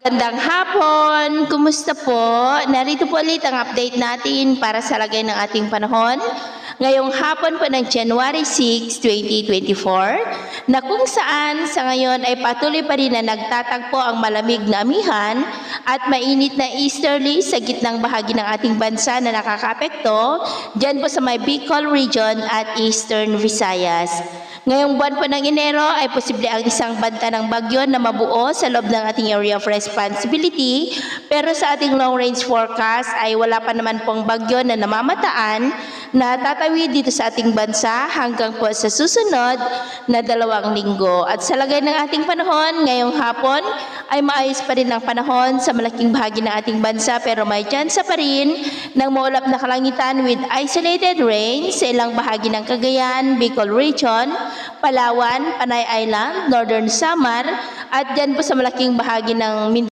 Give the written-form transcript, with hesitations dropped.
Magandang hapon! Kumusta po? Narito po ulit ang update natin para sa lagay ng ating panahon. Ngayong hapon po ng January 6, 2024 na kung saan sa ngayon ay patuloy pa rin na nagtatagpo ang malamig na amihan at mainit na easterly sa gitnang bahagi ng ating bansa na nakakaapekto dyan po sa may Bicol region at Eastern Visayas. Ngayong buwan po ng Enero ay posible ang isang banta ng bagyo na mabuo sa loob ng ating area of responsibility, pero sa ating long range forecast ay wala pa naman pong bagyo na namamataan na tatawid dito sa ating bansa hanggang po sa susunod na 2 linggo. At sa lagay ng ating panahon ngayong hapon ay maayos pa rin ang panahon sa malaking bahagi ng ating bansa, pero may tsansa pa rin ng maulap na kalangitan with isolated rain sa ilang bahagi ng Cagayan, Bicol region, Palawan, Panay Island, Northern Samar at dyan po sa malaking bahagi ng